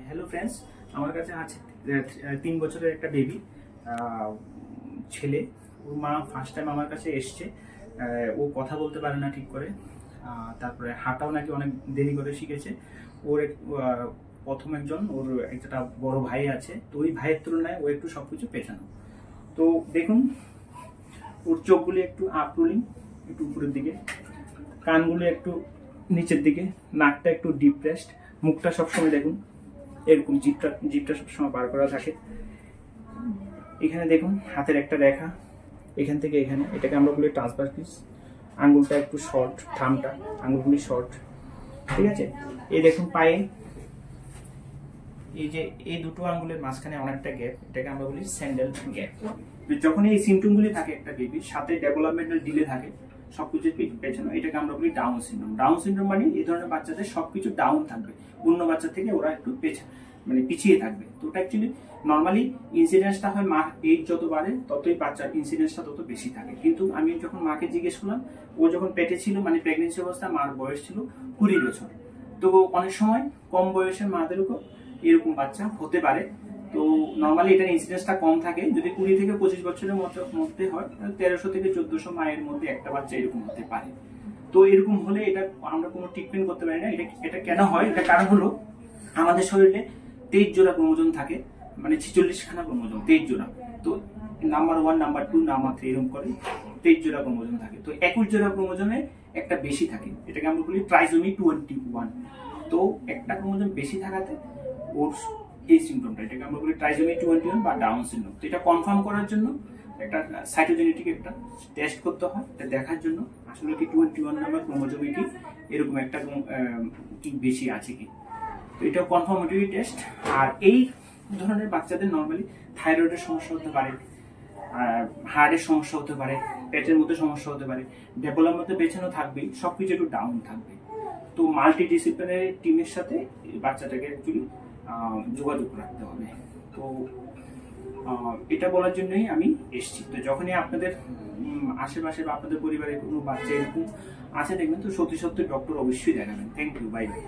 Hello friends, আমার কাছে আছে 3 বছরের একটা বেবি ছেলে। ওর মা ফার্স্ট টাইম আমার কাছে এসছে। ও কথা বলতে পারে না ঠিক করে, তারপরে হাঁটাও নাকি অনেক দেরি করে শিখেছে। ওর প্রথম ওর একটা বড় ভাই আছে, তো ওই ভাইয়ের তুলনায় ও একটু সবকিছু পেছানো। তো দেখুন, ওর চোখগুলি একটু আপরোলিং, একটু উপরের দিকে, কানগুলো একটু নিচের দিকে, নাকটা একটু ডিপ্রেসড, মুখটা সবসময় দেখুন এরকম জিভটা সবসময় বার করা থাকে। এখানে দেখুন হাতের একটা রেখা, এখান থেকে এখানে, এটাকে আমরা বলি ট্রান্সভার্স পিস। আঙ্গুলটা একটু শর্ট, থামটা আঙ্গুলগুলি শর্ট, ঠিক আছে। এই দেখুন পায়ে এই যে এই দুটো আঙ্গুলের মাঝখানে অনেকটা গ্যাপ, এটাকে আমরা বলি স্যান্ডেল গ্যাপ। যখন এই সিমটমগুলি থাকে একটা বেবির সাথে, ডেভেলপমেন্টাল ডিলে থাকে সবকিছু পেছনে, এটাকে আমরা বলি ডাউন সিনড্রোম। ডাউন সিনড্রোম মানে এই ধরনের বাচ্চাদের সবকিছু ডাউন থাকবে, অন্য বাচ্চা থেকে ওরা একটু পিছিয়ে থাকবে। তো ওটা অ্যাকচুয়ালি নর্মালি ইনসিডেন্সটা হয় মা এজ যত বাড়ে ততই বাচ্চার ইনসিডেন্সটা তত বেশি থাকে। কিন্তু আমি যখন মাকে জিজ্ঞেস করলাম, ও যখন পেটে ছিল মানে প্রেগনেন্সি অবস্থা, মার বয়স ছিল 20 বছর। তো অনেক সময় কম বয়সের মাদেরও এরকম বাচ্চা হতে পারে। তো নর্মালি এটার ইনসিডেন্সটা কম থাকে। যদি 20 থেকে 25 বছরের মধ্যে হয়, 1300 থেকে 1400 মায়ের মধ্যে একটা বাচ্চা এরকম হতে পারে। তো এরকম হলে এটা আমরা কোনো ট্রিটমেন্ট করতে পারি না। এটা কেন হয়? এটা কারণ হলো আমাদের শরীরে 23 জোড়া ক্রোমোজোম থাকে, মানে 46 খানা ক্রোমোজোম, 23 জোড়া। তো নাম্বার 1, নাম্বার 2, নাম্বার 3 এরকম করে 23 জোড়া ক্রোমোজোম থাকে। তো 21 জোড়া ক্রোমোজোমে একটা বেশি থাকে, এটাকে আমরা বলি ট্রাইসোমি 21। তো একটা ক্রোমোজোম বেশি থাকাতে ওর এই সিমটমটা, এটাকে আমরা বলি ট্রাইসোমি 21 বা ডাউন সিনড্রোম। তো এটা কনফার্ম করার জন্য একটা সাইটোজেনেটিক একটা টেস্ট করতে হয়, এটা দেখার জন্য আসলে কি 21 নাম্বার ক্রোমোজোমে কি এরকম একটা কি বেশি আছে কি। তো এটা কনফার্মেটরি টেস্ট। আর এই ধরনের বাচ্চাদের নর্মালি থাইরয়েডের সমস্যা হতে পারে, হার্টের সমস্যা হতে পারে, পেটের মধ্যে সমস্যা হতে পারে, ডেভেলপমেন্টে পেছানো থাকবেই, সবকিছু একটু ডাউন থাকবে। তো মাল্টি ডিসিপ্লিনারি টিমের সাথে বাচ্চাটাকে অ্যাকচুয়ালি যোগাযোগ রাখতে হবে। তো এটা বলার জন্যই আমি এসেছি। তো যখনই আপনাদের আশেপাশে বা আপনাদের পরিবারে কোনো বাচ্চা এরকম আছে দেখবেন, তো সত্যি ডক্টর অবশ্যই দেখাবেন। Thank you, bye by.